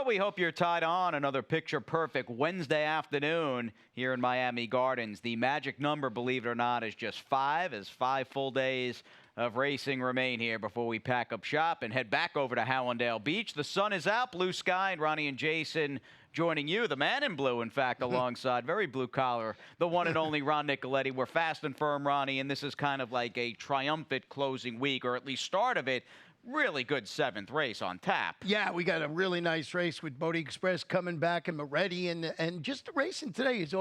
we hope you're tied on another picture-perfect Wednesday afternoon here in Miami Gardens. The magic number, believe it or not, is just 5, as 5 full days of racing remain here before we pack up shop and head back over to Hallandale Beach. The sun is out, blue sky, and Ronnie and Jason joining you, the man in blue, in fact, alongside, very blue collar, the one and only Ron Nicoletti. We're fast and firm, Ronnie, and this is kind of like a triumphant closing week, or at least start of it. Really good 7th race on tap. Yeah, we got a really nice race with Bodie Express coming back and Moretti, and just the racing today is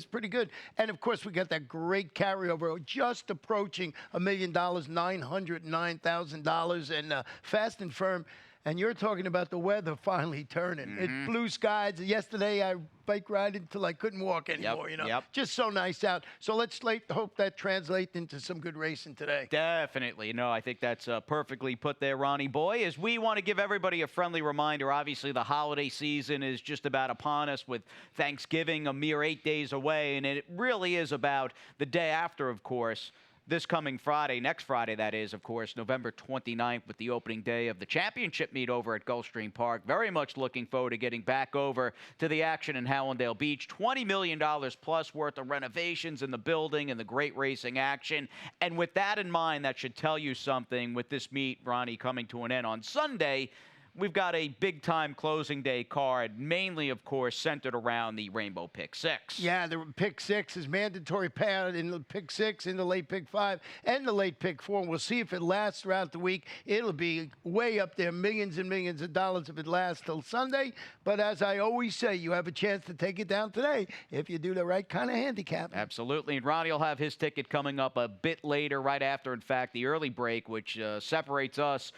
pretty good. And of course, we got that great carryover, just approaching $1 million, $909,000, and fast and firm. And you're talking about the weather finally turning. It's blue skies. Yesterday, I bike ride until I couldn't walk anymore, Just so nice out. So let's hope that translates into some good racing today. Definitely. No, I think that's perfectly put there, Ronnie boy. As we want to give everybody a friendly reminder, obviously the holiday season is just about upon us, with Thanksgiving a mere 8 days away. And it really is about the day after, of course. This coming Friday, next Friday, that is, of course, November 29th, with the opening day of the championship meet over at Gulfstream Park. Very much looking forward to getting back over to the action in Hallandale Beach. $20 million plus worth of renovations in the building and the great racing action. And with that in mind, that should tell you something with this meet, Ronnie, coming to an end on Sunday. We've got a big-time closing day card, mainly, of course, centered around the Rainbow Pick 6. Yeah, the Pick 6 is mandatory payout in the Pick 6, in the late Pick 5, and the late Pick 4. We'll see if it lasts throughout the week. It'll be way up there, millions and millions of dollars if it lasts till Sunday. But as I always say, you have a chance to take it down today if you do the right kind of handicap. Absolutely. And Ronnie will have his ticket coming up a bit later, right after, in fact, the early break, which separates us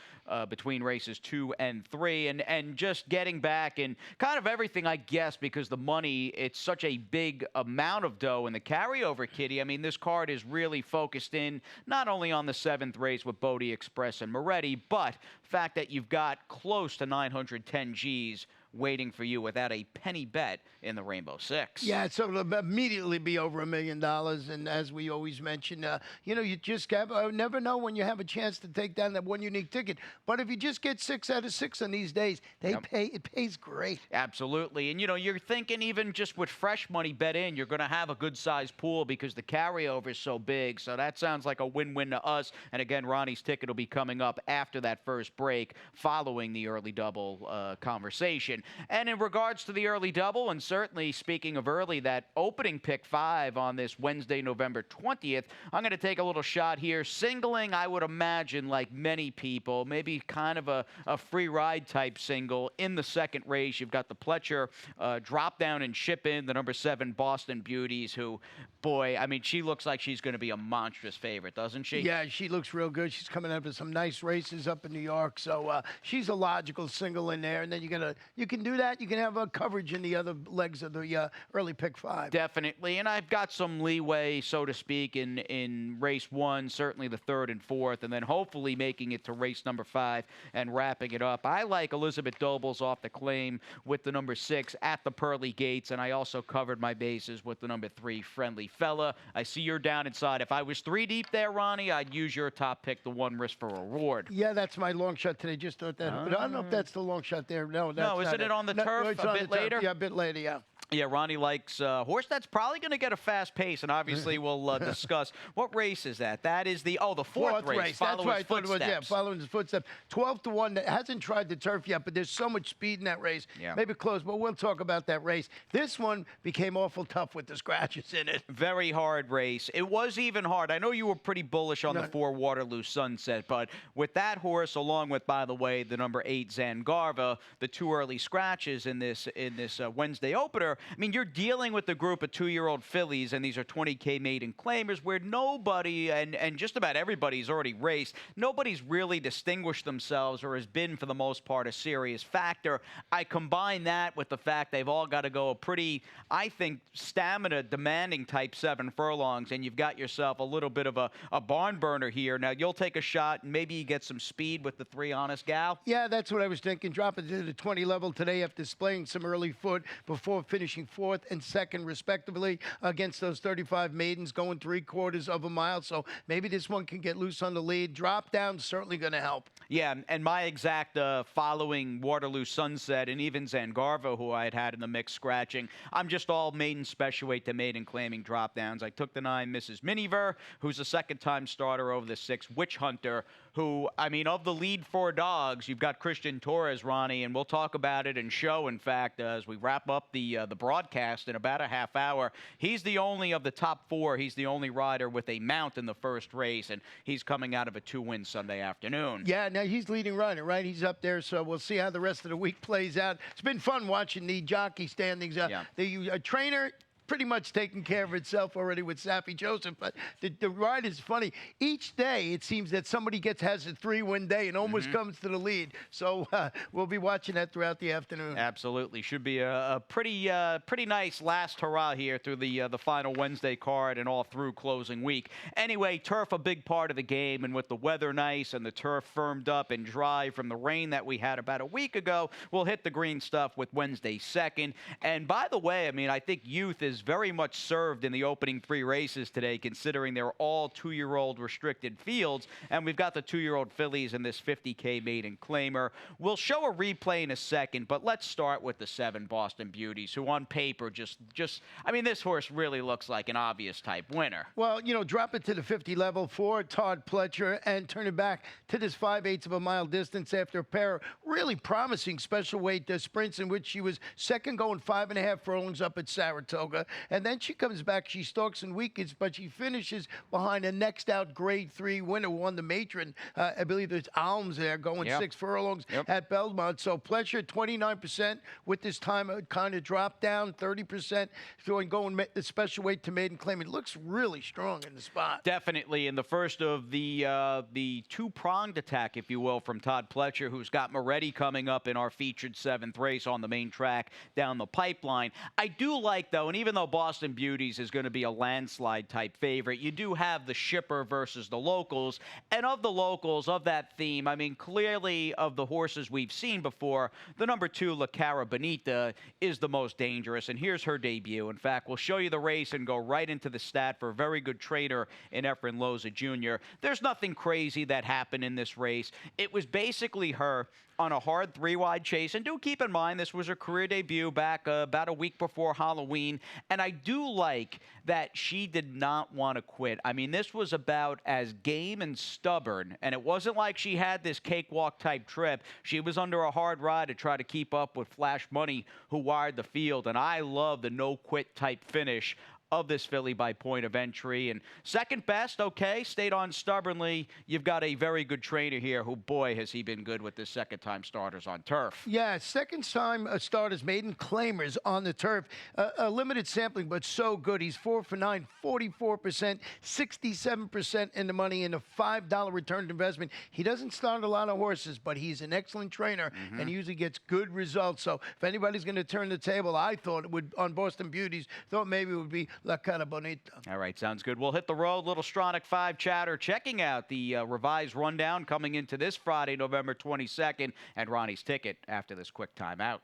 between races 2 and 3, and just getting back and kind of everything, I guess, because the money, it's such a big amount of dough in the carryover, Kitty. I mean, this card is really focused in not only on the 7th race with Bodie Express and Moretti, but the fact that you've got close to 910 G's waiting for you without a penny bet in the Rainbow 6. Yeah, so it'll immediately be over $1 million. And as we always mention, you just never know when you have a chance to take down that one unique ticket. But if you just get 6 out of 6 on these days, it pays great. Absolutely. And, you're thinking even just with fresh money bet in, you're going to have a good-sized pool because the carryover is so big. So that sounds like a win-win to us. And, again, Ronnie's ticket will be coming up after that first break following the early double conversation. And in regards to the early double, and certainly speaking of early, that opening Pick 5 on this Wednesday, November 20th, I'm going to take a little shot here. Singling, I would imagine, like many people, maybe kind of a free ride type single. In the 2nd race, you've got the Pletcher drop down and ship in, the number 7 Boston Beauties, who, boy, I mean, she looks like she's going to be a monstrous favorite, doesn't she? Yeah, she looks real good. She's coming up with some nice races up in New York, so she's a logical single in there. And then you can do that. You can have a coverage in the other legs of the early Pick 5. Definitely, and I've got some leeway, so to speak, in race 1, certainly the 3rd and 4th, and then hopefully making it to race number 5 and wrapping it up. I like Elizabeth Dobles off the claim with the number 6 at the pearly gates, and I also covered my bases with the number 3 Friendly Fella. I see you're down inside. If I was 3 deep there, Ronnie, I'd use your top pick, the 1 risk for reward. Yeah, that's my long shot today. Just thought that. But I don't know if that's the long shot there. No, isn't it on the turf a bit later? Yeah, a bit later, yeah. Yeah, Ronnie likes a horse that's probably going to get a fast pace, and obviously we'll discuss. What race is that? That is the fourth race. That's right. Following his footsteps. 12-1. That hasn't tried the turf yet, but there's so much speed in that race. Yeah. Maybe close, but we'll talk about that race. This one became awful tough with the scratches in it. Very hard race. It was even hard. I know you were pretty bullish on the 4 Waterloo Sunset, but with that horse, along with, by the way, the number 8 Zangarva, the 2 early scratches in this Wednesday opener, I mean, you're dealing with a group of 2-year-old fillies, and these are 20K maiden claimers, where nobody, and just about everybody's already raced, nobody's really distinguished themselves or has been, for the most part, a serious factor. I combine that with the fact they've all got to go a pretty, I think, stamina-demanding type 7 furlongs, and you've got yourself a little bit of a barn burner here. Now, you'll take a shot, and maybe you get some speed with the 3 Honest Gal. Yeah, that's what I was thinking. Drop it to the 20 level today after displaying some early foot before finishing 4th and 2nd, respectively, against those 35 maidens going 3/4 of a mile. So maybe this one can get loose on the lead. Drop down, certainly going to help. Yeah, and my exact following Waterloo Sunset and even Zangarva, who I had in the mix scratching, I'm just all maiden special weight to maiden claiming drop downs. I took the 9 Mrs. Miniver, who's a second-time starter over the 6 Witch Hunter, who, I mean, of the lead 4 dogs, you've got Christian Torres, Ronnie, and we'll talk about it in show, in fact, as we wrap up the broadcast in about a half hour. He's the only of the top 4. He's the only rider with a mount in the first race, and he's coming out of a 2-win Sunday afternoon. Yeah, now he's leading runner, right? He's up there, so we'll see how the rest of the week plays out. It's been fun watching the jockey standings. The trainer pretty much taken care of itself already with Sappy Joseph, but the ride is funny. Each day, it seems that somebody has a 3-win day and almost comes to the lead. So we'll be watching that throughout the afternoon. Absolutely. Should be a pretty nice last hurrah here through the final Wednesday card and all through closing week. Anyway, turf a big part of the game, and with the weather nice and the turf firmed up and dry from the rain that we had about a week ago, we'll hit the green stuff with Wednesday 2nd. And by the way, I mean, I think youth is very much served in the opening 3 races today, considering they're all 2-year-old restricted fields, and we've got the 2-year-old fillies in this 50K maiden claimer. We'll show a replay in a second, but let's start with the 7 Boston Beauties, who on paper just I mean, this horse really looks like an obvious type winner. Well, you know, drop it to the 50 level for Todd Pletcher and turn it back to this 5/8 of a mile distance after a pair of really promising special weight sprints in which she was second going 5.5 furlongs up at Saratoga. And then she comes back, she stalks and weakens, but she finishes behind a next out grade 3 winner, who won the matron. I believe there's Alms there going 6 furlongs at Belmont. So Pletcher 29% with this time kind of dropped down, 30% going the special weight to maiden claim. It looks really strong in the spot. Definitely in the first of the two-pronged attack, if you will, from Todd Pletcher, who's got Moretti coming up in our featured 7th race on the main track down the pipeline. I do like, though, and even though Boston Beauties is going to be a landslide type favorite, you do have the shipper versus the locals. And of the locals, of that theme, I mean, clearly of the horses we've seen before, the number 2, La Cara Bonita, is the most dangerous. And here's her debut. In fact, we'll show you the race and go right into the stat for a very good trainer in Efren Loza Jr. There's nothing crazy that happened in this race. It was basically her on a hard 3-wide chase. And do keep in mind, this was her career debut back about a week before Halloween. And I do like that she did not want to quit. I mean, this was about as game and stubborn. And it wasn't like she had this cakewalk type trip. She was under a hard ride to try to keep up with Flash Money, who wired the field. And I love the no-quit type finish of this filly by point of entry. And second best, okay, stayed on stubbornly. You've got a very good trainer here who, boy, has he been good with the second-time starters on turf. Yeah, second-time starters, maiden claimers on the turf. A limited sampling, but so good. He's 4 for 9, 44%, 67% in the money, and a $5 return investment. He doesn't start a lot of horses, but he's an excellent trainer, and he usually gets good results. So if anybody's going to turn the table, I thought it would, on Boston Beauties, thought maybe it would be La Cara Bonita. All right, sounds good. We'll hit the road. Little Stronach 5 chatter. Checking out the revised rundown coming into this Friday, November 22nd, and Ronnie's ticket after this quick timeout.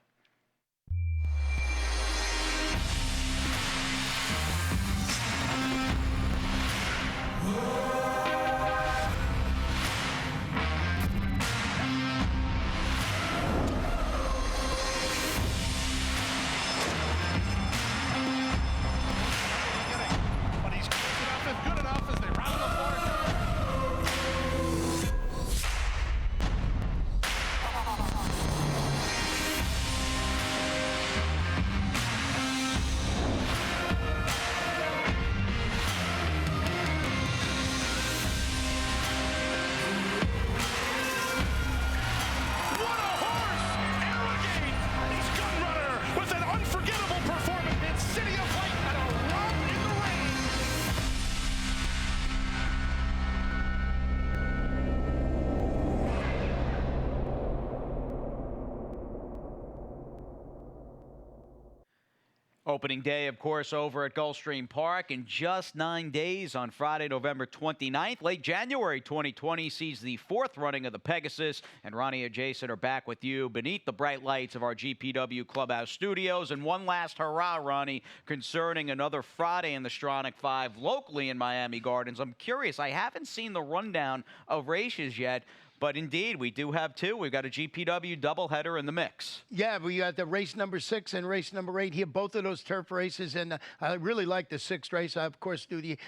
Opening day, of course, over at Gulfstream Park in just 9 days on Friday, November 29th. Late January 2020 sees the 4th running of the Pegasus, and Ronnie and Jason are back with you beneath the bright lights of our GPW Clubhouse studios. And one last hurrah, Ronnie, concerning another Friday in the Stronach 5 locally in Miami Gardens. I'm curious, I haven't seen the rundown of races yet, But indeed, we do have two. We've got a GPW doubleheader in the mix. Yeah, we got the race number 6 and race number 8 here, both of those turf races, and I really like the 6th race. I, of course,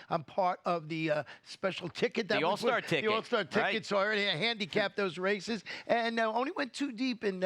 I'm part of the special ticket. The All-Star ticket. The All-Star ticket, right. so I already handicapped those races, and only went too deep in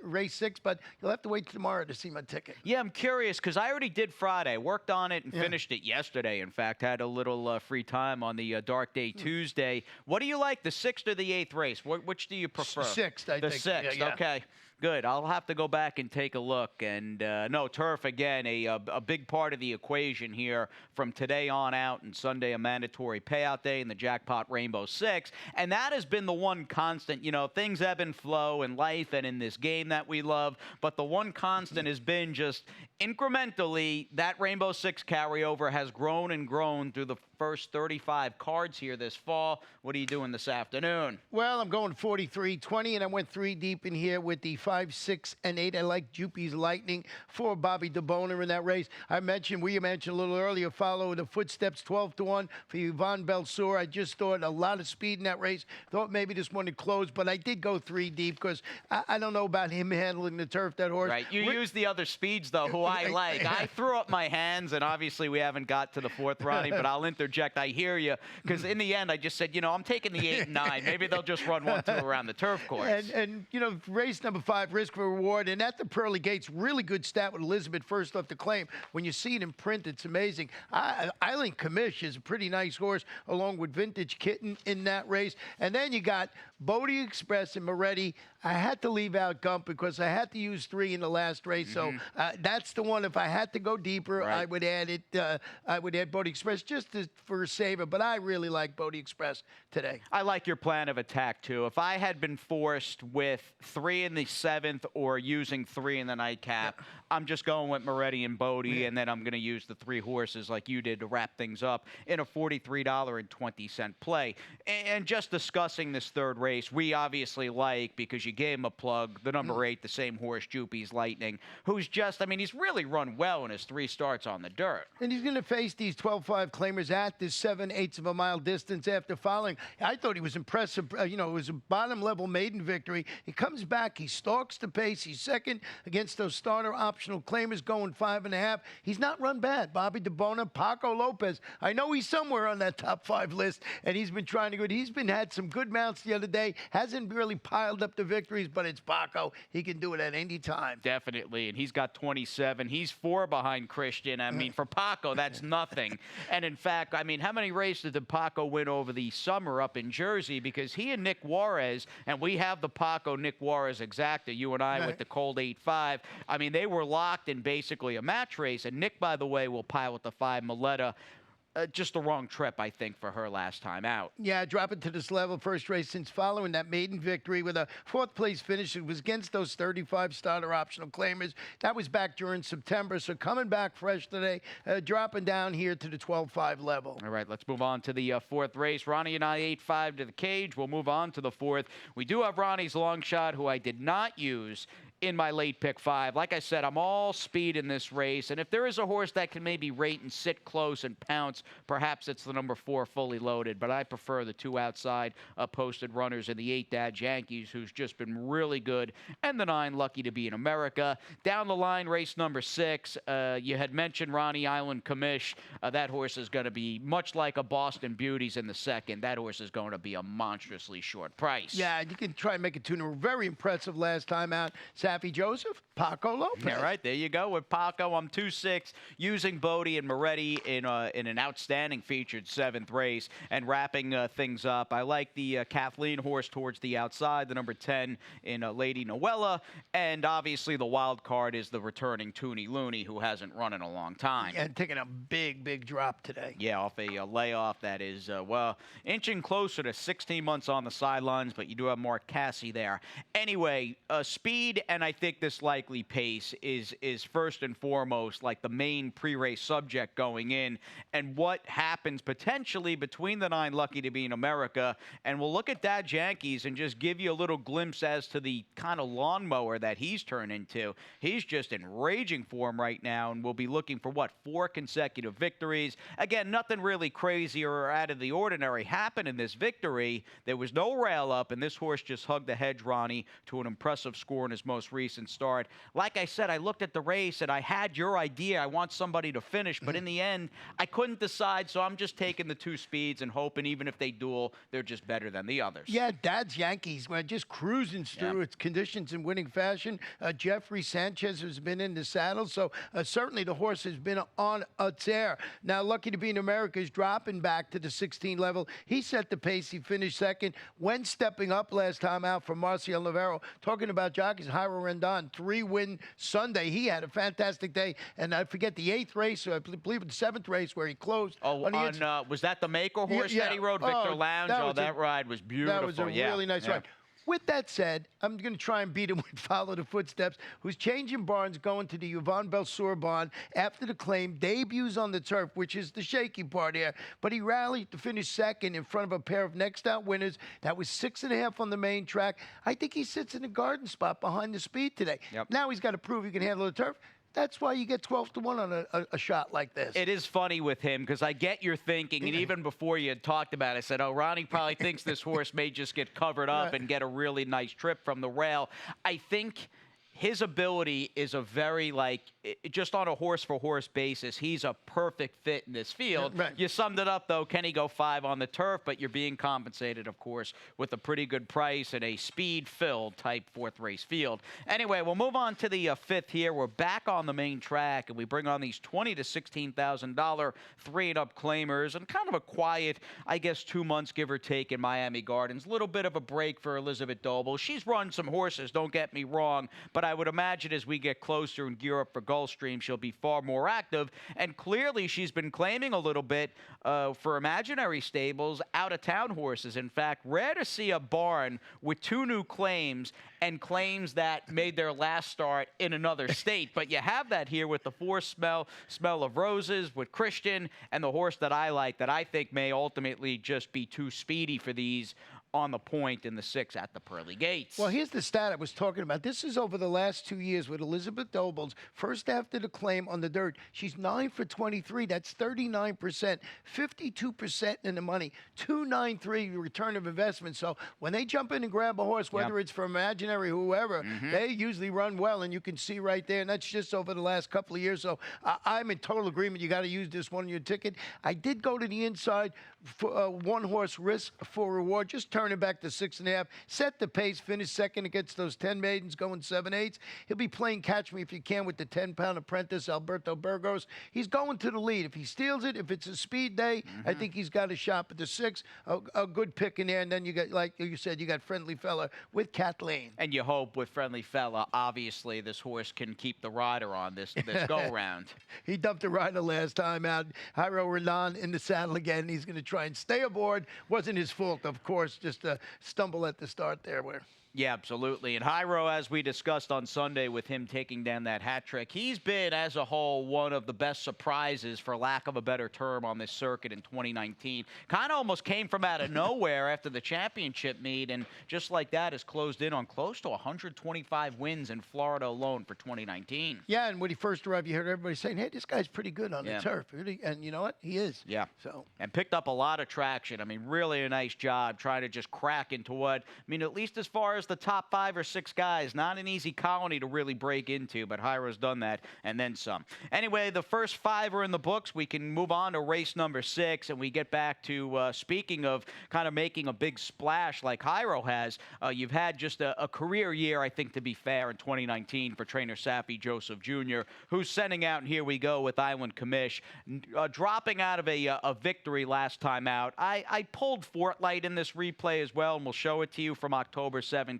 race 6, but you'll have to wait tomorrow to see my ticket. Yeah, I'm curious, because I already did Friday. Worked on it and finished it yesterday, in fact. Had a little free time on the dark day Tuesday. What do you like, the 6th or the 8th race? Which do you prefer? 6th, I think. The 6th, yeah. okay. Good. I'll have to go back and take a look. And no, turf, again, a big part of the equation here from today on out, and Sunday a mandatory payout day and the jackpot Rainbow Six. And that has been the one constant. You know, things ebb and flow in life and in this game that we love, but the one constant has been just incrementally that Rainbow Six carryover has grown and grown through the first 35 cards here this fall. What are you doing this afternoon? Well, I'm going 43-20, and I went 3 deep in here with the 5, 6, and 8. I like Jupy's Lightning for Bobby DeBoner in that race. We mentioned a little earlier, follow the footsteps 12-1 for Yvonne Belsour. I just thought a lot of speed in that race. Thought maybe this one would close, but I did go 3 deep because I don't know about him handling the turf, that horse. Right. You use the other speeds, though, who I like. I threw up my hands, and obviously we haven't got to the 4th, Ronnie, but I'll interject. I hear you, because in the end, I just said, you know, I'm taking the 8 and 9. Maybe they'll just run 1, 2 around the turf course. And you know, race number 5, Risk for Reward, and at the Pearly Gates, really good stat with Elizabeth first off the claim. When you see it in print, it's amazing. Island Commish is a pretty nice horse, along with Vintage Kitten in that race. And then you got Bodie Express and Moretti. I had to leave out Gump because I had to use 3 in the last race. So that's the one. If I had to go deeper, I would add it. I would add Bodie Express for a saver. But I really like Bodie Express today. I like your plan of attack, too. If I had been forced with 3 in the 7th or using 3 in the nightcap, I'm just going with Moretti and Bodie, and then I'm going to use the 3 horses like you did to wrap things up in a $43.20 play. And just discussing this 3rd race, we obviously like, because you gave him a plug, the number 8, the same horse, Jupy's Lightning, who's just, I mean, he's really run well in his 3 starts on the dirt. And he's going to face these 12-5 claimers at this 7/8 of a mile distance after following. I thought he was impressive. You know, it was a bottom-level maiden victory. He comes back. He stalks the pace. He's second against those starter optional claimers going 5.5. He's not run bad. Bobby DeBoner, Paco Lopez. I know he's somewhere on that top 5 list, and he's been trying to go. He's had some good mounts the other day. Hasn't really piled up the victories, but it's Paco. He can do it at any time. Definitely, and he's got 27. He's 4 behind Christian. I mean, for Paco, that's nothing. And in fact, I mean, how many races did Paco win over the summer up in Jersey? Because he and Nick Juarez, and we have the Paco-Nick Juarez exacta, you and I with the cold 8-5. I mean, they were locked in basically a match race. And Nick, by the way, will pilot the 5 Moletta. Just the wrong trip, I think, for her last time out. Yeah, dropping to this level, first race since following that maiden victory with a 4th place finish. It was against those 35 starter optional claimers. That was back during September, so coming back fresh today, dropping down here to the 12-5 level. All right, let's move on to the 4th race. Ronnie and I 8-5 to the cage. We'll move on to the 4th. We do have Ronnie's long shot, who I did not use in my late pick 5. Like I said, I'm all speed in this race, and if there is a horse that can maybe rate and sit close and pounce, perhaps it's the number 4 Fully Loaded, but I prefer the 2 outside posted runners in the 8 Dad Yankees, who's just been really good, and the 9 Lucky to Be in America. Down the line, race number 6, you had mentioned Ronnie Island Commish. That horse is going to be much like a Boston Beauties in the 2nd. That horse is going to be a monstrously short price. Yeah, you can try and make it tuner. Very impressive last time out. Saffy Joseph, Paco Lopez. Yeah, right. There you go. With Paco, I'm 2-6, using Bodie and Moretti in an outstanding featured 7th race, and wrapping things up. I like the Kathleen horse towards the outside, the number 10 in Lady Noella, and obviously the wild card is the returning Toonie Looney, who hasn't run in a long time. And taking a big drop today. Yeah, off a layoff that is, well, inching closer to 16 months on the sidelines, but you do have Mark Cassie there. Anyway, speed, and I think this likely likely pace is first and foremost like the main pre-race subject going in, and what happens potentially between the 9 Lucky to Be in America. And we'll look at Dad's Yankees and just give you a little glimpse as to the kind of lawnmower that he's turned into. He's just in raging form right now, and we'll be looking for, what, 4 consecutive victories. Again, nothing really crazy or out of the ordinary happened in this victory. There was no rail up, and this horse just hugged the hedge, Ronnie, to an impressive score in his most recent start. Like I said, I looked at the race, and I had your idea. I want somebody to finish, but in the end, I couldn't decide, so I'm just taking the 2 speeds and hoping even if they duel, they're just better than the others. Yeah, Dad's Yankees, we're just cruising through its conditions in winning fashion. Jeffrey Sanchez has been in the saddle, so certainly the horse has been on a tear. Now, Lucky to Be in America is dropping back to the 16 level. He set the pace. He finished second when stepping up last time out for Marcial Navarro. Talking about jockeys, Jairo Rendon, 3-win Sunday. He had a fantastic day. And I forget the 8th race, or I believe the 7th race where he closed. Was that the Maker horse that he rode? Victor Lounge? That ride was beautiful. That was a really nice ride. With that said, I'm going to try and beat him with Follow the Footsteps, who's changing barns, going to the Yvonne Belsour barn after the claim, debuts on the turf, which is the shaky part here. But he rallied to finish second in front of a pair of next out winners. That was 6.5 on the main track. I think he sits in the garden spot behind the speed today. Now he's got to prove he can handle the turf. That's why you get 12-1 on a shot like this. It is funny with him because I get your thinking, and even before you had talked about it, I said, oh, Ronnie probably thinks this horse may just get covered up and get a really nice trip from the rail. I think his ability is a very, just on a horse-for-horse basis, he's a perfect fit in this field. You summed it up, though. Can he go 5 on the turf? But you're being compensated, of course, with a pretty good price and a speed-filled type 4th race field. Anyway, we'll move on to the 5th here. We're back on the main track, and we bring on these $20,000 to $16,000 3-and-up claimers, and kind of a quiet, I guess, 2 months, give or take, in Miami Gardens. A little bit of a break for Elizabeth Doble. She's run some horses, don't get me wrong, but I would imagine as we get closer and gear up for Gulfstream, she'll be far more active. And clearly, she's been claiming a little bit for imaginary stables, out-of-town horses. In fact, rare to see a barn with 2 new claims and claims that made their last start in another state. But you have that here with the 4 Smell of Roses, with Christian, and the horse that I like that I think may ultimately just be too speedy for these on the point in the 6 at the pearly gates. Well, here's the stat I was talking about. This is over the last 2 years with Elizabeth Dobles. First after the claim on the dirt, she's 9 for 23. That's 39%, 52% in the money, 293 return of investment. So when they jump in and grab a horse, whether it's for imaginary whoever, they usually run well, and you can see right there. And that's just over the last couple of years. So I'm in total agreement. You got to use this one on your ticket. I did go to the inside for 1 horse risk for reward. Just turn it back to 6.5. Set the pace. Finish second against those 10 maidens going 7/8. He'll be playing Catch Me If You Can with the 10-pound apprentice, Alberto Burgos. He's going to the lead. If he steals it, if it's a speed day, I think he's got a shot. But the 6, a good pick in there. And then you got, like you said, you got Friendly Fella with Kathleen. And you hope with Friendly Fella, obviously, this horse can keep the rider on this go-round. He dumped the rider last time out. Jairo Rendon in the saddle again. He's going to try and stay aboard. Wasn't his fault, of course, just a stumble at the start there. Yeah, absolutely. And Jairo, as we discussed on Sunday with him taking down that hat trick, he's been, as a whole, one of the best surprises, for lack of a better term, on this circuit in 2019. Kind of almost came from out of nowhere after the championship meet, and just like that has closed in on close to 125 wins in Florida alone for 2019. Yeah, and when he first arrived, you heard everybody saying, hey, this guy's pretty good on the turf. And you know what? He is. Yeah. And picked up a lot of traction. I mean, really a nice job trying to just crack into what, at least as far as the top 5 or 6 guys, not an easy colony to really break into, but Jairo's done that and then some. Anyway, the first 5 are in the books. We can move on to race number 6, and we get back to speaking of kind of making a big splash like Jairo has. You've had just a career year, I think, to be fair, in 2019 for trainer Safi Joseph Jr., who's sending out, and here we go with Island Commish, dropping out of a victory last time out. I pulled Fortlight in this replay as well, and we'll show it to you from October 17th.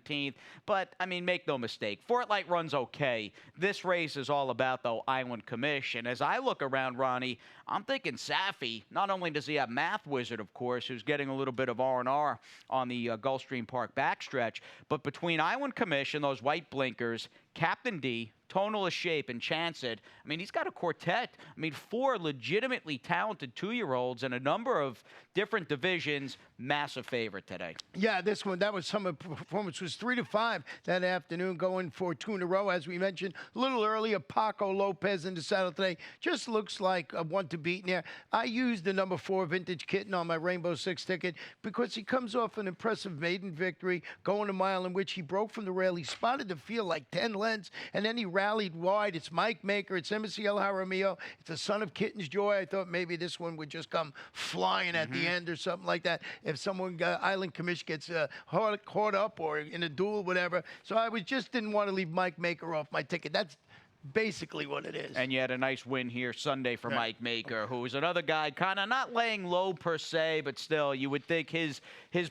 But, make no mistake, Fortlight runs okay. This race is all about, though, Island Commish. And as I look around, Ronnie, I'm thinking Safi, not only does he have Math Wizard, of course, who's getting a little bit of R&R on the Gulfstream Park backstretch, but between Island Commish and those white blinkers, Captain D, tonal of shape and chance it. I mean, he's got a quartet. I mean, 4 legitimately talented 2-year-olds in a number of different divisions. Massive favorite today. Yeah, this one, that was some of the performance, was 3-5 that afternoon, going for 2 in a row. As we mentioned a little earlier, Paco Lopez in the saddle today just looks like a one to beat in there. I used the number 4 Vintage Kitten on my Rainbow Six ticket because he comes off an impressive maiden victory, going a mile in which he broke from the rail. He spotted the field like 10 lengths, and then he rallied wide. It's Mike Maker. It's Embassy El Jaramillo. It's the son of Kitten's Joy. I thought maybe this one would just come flying at the end or something like that. If someone, Island Commission gets caught up or in a duel, whatever. So I just didn't want to leave Mike Maker off my ticket. That's basically what it is. And you had a nice win here Sunday for Mike Maker, who is another guy kind of not laying low per se, but still you would think his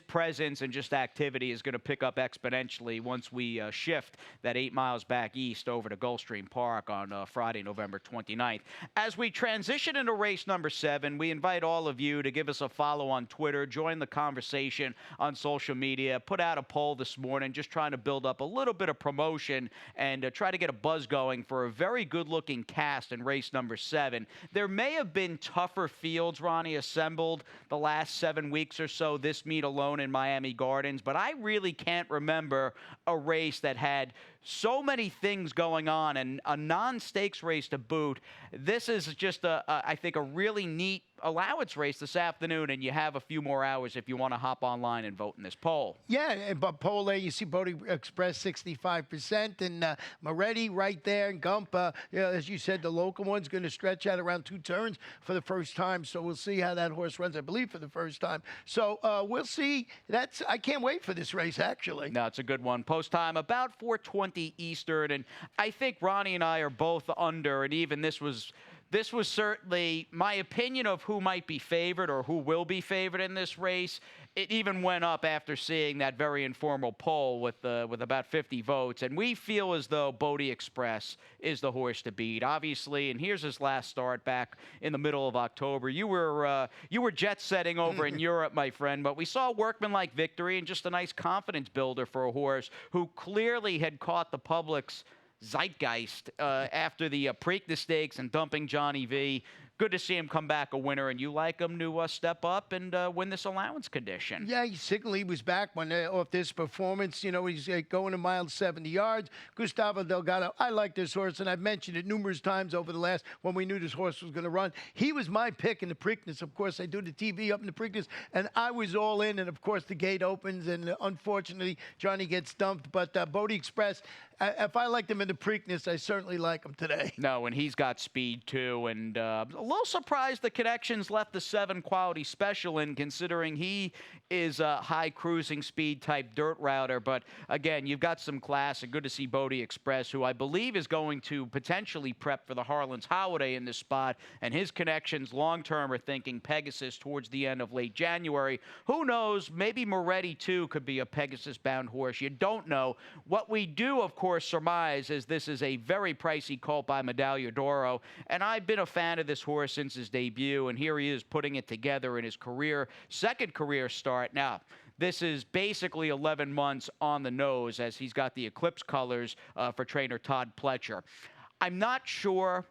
presence and just activity is going to pick up exponentially once we shift that 8 miles back east over to Gulfstream Park on Friday, November 29th. As we transition into race number 7, we invite all of you to give us a follow on Twitter, join the conversation on social media, put out a poll this morning, just trying to build up a little bit of promotion and try to get a buzz going for a very good-looking cast in race number 7. There may have been tougher fields, Ronnie, assembled the last 7 weeks or so, this meet alone in Miami Gardens, but I really can't remember a race that had so many things going on and a non-stakes race to boot. This is just, I think, a really neat allowance race this afternoon, and you have a few more hours if you want to hop online and vote in this poll. Yeah, but poll A, you see Bodie Express 65%, and Moretti right there, and Gump, as you said, the local one's going to stretch out around 2 turns for the first time, so we'll see how that horse runs, I believe, for the first time. So we'll see. I can't wait for this race, actually. No, it's a good one. Post time about 4:20 Eastern, and I think Ronnie and I are both under, and even this was certainly my opinion of who might be favored or who will be favored in this race. It even went up after seeing that very informal poll with about 50 votes, and we feel as though Bodie Express is the horse to beat. Obviously, and here's his last start back in the middle of October. You were jet setting over in Europe, my friend, but we saw a workmanlike victory and just a nice confidence builder for a horse who clearly had caught the public's zeitgeist after the Preakness Stakes and dumping Johnny V. Good to see him come back a winner, and you like him to step up and win this allowance condition. Yeah, he was back when off this performance. You know, he's going a mile 70 yards. Gustavo Delgado, I like this horse, and I've mentioned it numerous times over the last when we knew this horse was going to run. He was my pick in the Preakness. Of course, I do the TV up in the Preakness, and I was all in, and of course the gate opens, and unfortunately Johnny gets dumped. But Bodie Express, if I liked him in the Preakness, I certainly like him today. No, and he's got speed too, and a little surprised the Connections left the 7 quality special in, considering he is a high cruising speed type dirt router. But again, you've got some class, and good to see Bodie Express, who I believe is going to potentially prep for the Harlan's Holiday in this spot, and his Connections long term are thinking Pegasus towards the end of late January. Who knows? Maybe Moretti too could be a Pegasus bound horse. You don't know. What we do, of course, surmise is this is a very pricey colt by Medaglia d'Oro, and I've been a fan of this horse since his debut, and here he is putting it together in his second career start. Now, this is basically 11 months on the nose, as he's got the Eclipse colors for trainer Todd Pletcher. I'm not sure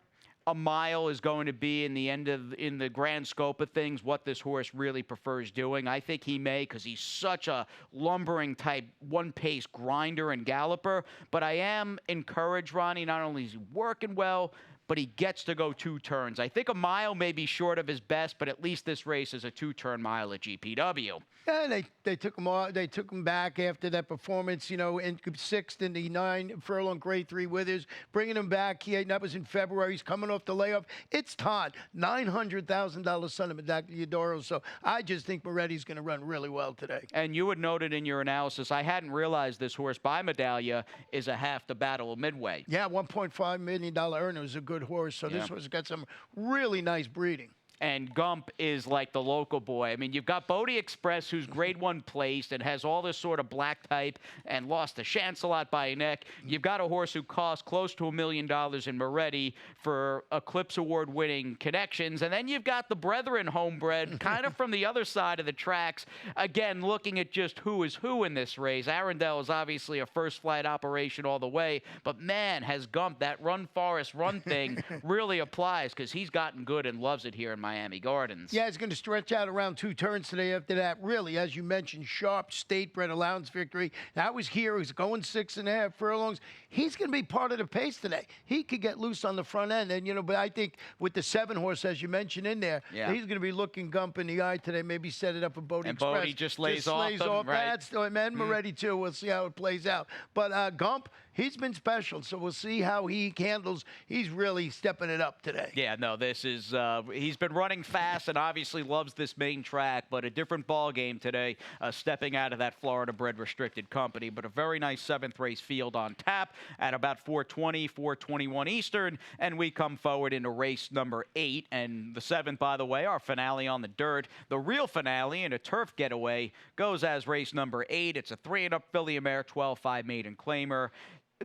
a mile is going to be in the grand scope of things what this horse really prefers doing. I think he may, because he's such a lumbering type one-pace grinder and galloper. But I am encouraged, Ronnie. Not only is he working well, but he gets to go 2 turns. I think a mile may be short of his best, but at least this race is a 2-turn mile at GPW. Yeah, they took him off. They took him back after that performance, you know, in 6th in the 9 furlong grade 3 Withers, bringing him back. That was in February. He's coming off the layoff. It's Todd, $900,000 son of Medaglia d'Oro. So I just think Moretti's going to run really well today. And you had noted in your analysis, I hadn't realized this horse by Medaglia is a half the Battle of Midway. Yeah, $1.5 million earner is a good horse. So this horse got some really nice breeding. and Gump is like the local boy. I mean, you've got Bodie Express, who's grade 1 placed and has all this sort of black type and lost to Chancelot by a neck. You've got a horse who cost close to $1 million in Moretti for Eclipse Award-winning connections. And then you've got the Brethren homebred, kind of from the other side of the tracks. Again, looking at just who is who in this race. Arundel is obviously a first flight operation all the way, but man, has Gump, that run Forest run thing really applies, because he's gotten good and loves it here in Miami Gardens. Yeah, it's going to stretch out around 2 turns today after that. Really, as you mentioned, sharp state bred allowance victory. That was here. He's going 6.5 furlongs. He's going to be part of the pace today. He could get loose on the front end. And, but I think with the 7 horse, as you mentioned in there, he's going to be looking Gump in the eye today. Maybe set it up for Bodie Express. And Bodie just lays off them, right? That's and Moretti too. We'll see how it plays out. But Gump, he's been special, so we'll see how he handles. He's really stepping it up today. Yeah, no, this is he's been running fast and obviously loves this main track, but a different ball game today, stepping out of that Florida-bred restricted company. But a very nice 7th race field on tap at about 4:20, 4:21 Eastern, and we come forward into race number 8, and the 7th, by the way, our finale on the dirt. The real finale in a turf getaway goes as race number 8. It's a 3-and-up filly mare, 12-5 maiden claimer.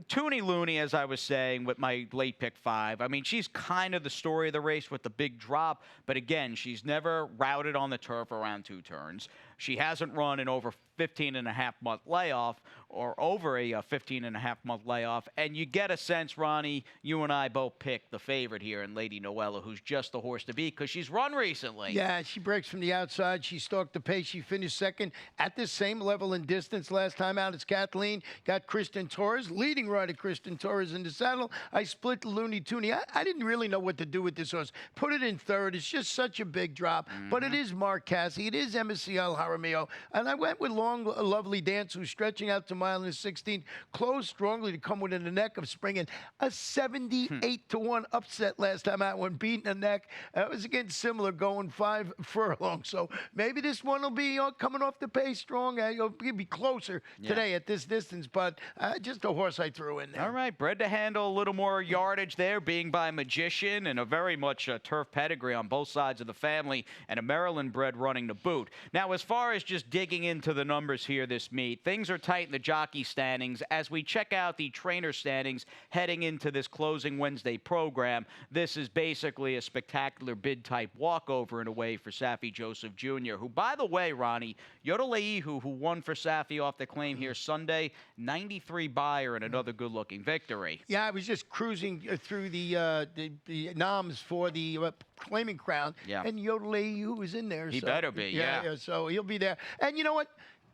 Toonie Looney, as I was saying, with my late pick 5. I mean, she's kind of the story of the race with the big drop, but again, she's never routed on the turf around 2 turns. She hasn't run in over 15-and-a-half-month layoff, or over a 15-and-a-half-month layoff. And you get a sense, Ronnie, you and I both picked the favorite here in Lady Noella, who's just the horse to beat because she's run recently. Yeah, she breaks from the outside. She stalked the pace. She finished 2nd at this same level in distance last time out. It's Kathleen. Got Kristen Torres, leading rider Kristen Torres in the saddle. I split the Looney Toonie. I didn't really know what to do with this horse. Put it in 3rd. It's just such a big drop. But it is Mark Cassie. It is MSCL Jaramillo. And I went with Long Lovely Dance, who's stretching out to mile and 16, closed strongly to come within the neck of springing a 78-1 upset last time out when beating the neck. It was again similar, going 5 furlongs. So maybe this one will be coming off the pace strong. It'll be closer today at this distance, but just a horse I threw in there. All right, bred to handle a little more yardage there, being by Magician, and a very much turf pedigree on both sides of the family, and a Maryland bred running to boot. Now, as far as just digging into the numbers here this meet, things are tight in the jockey standings. As we check out the trainer standings heading into this closing Wednesday program, this is basically a spectacular bid-type walkover in a way for Safi Joseph Jr., who, by the way, Ronnie, Yodeleihu, who won for Safi off the claim here Sunday, 93 buyer and another good-looking victory. Yeah, I was just cruising through the noms for the claiming crown, and Yodeleihu was in there. He better be, yeah. So he'll be there. And you know what?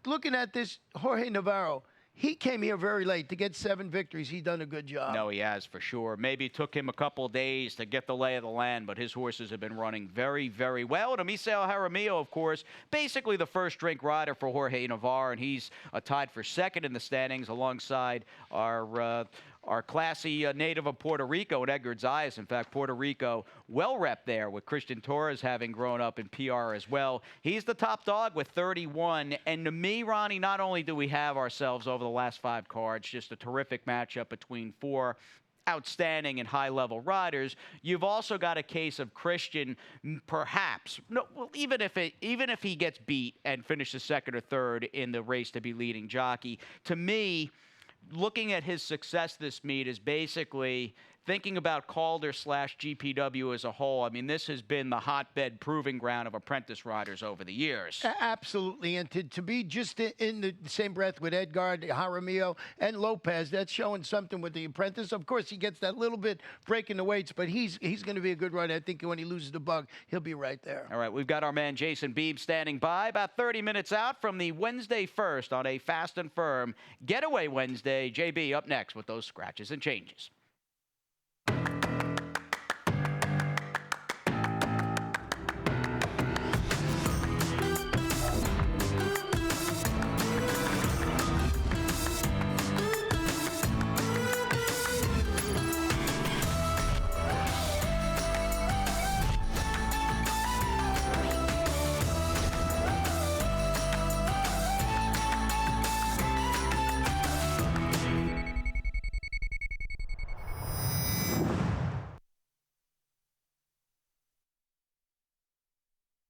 Looking at this, Jorge Navarro, he came here very late to get 7 victories. He's done a good job. No, he has, for sure. Maybe it took him a couple of days to get the lay of the land, but his horses have been running very, very well. And Amiseo Jaramillo, of course, basically the first drink rider for Jorge Navarro, and he's tied for 2nd in the standings alongside our classy native of Puerto Rico and Edgar Zayas. In fact, Puerto Rico well rep there, with Christian Torres having grown up in PR as well. He's the top dog with 31. And to me, Ronnie, not only do we have ourselves over the last 5 cards, just a terrific matchup between 4 outstanding and high-level riders, you've also got a case of Christian, perhaps, no, well, even if he gets beat and finishes 2nd or 3rd in the race to be leading jockey, to me, looking at his success this meet is basically thinking about Calder/GPW as a whole. I mean, this has been the hotbed proving ground of apprentice riders over the years. Absolutely. And to be just in the same breath with Edgar, Jaramillo, and Lopez, that's showing something with the apprentice. Of course, he gets that little bit breaking the weights, but he's going to be a good rider. I think when he loses the bug, he'll be right there. All right, we've got our man Jason Beebe standing by, about 30 minutes out from the Wednesday first on a fast and firm Getaway Wednesday. JB up next with those scratches and changes.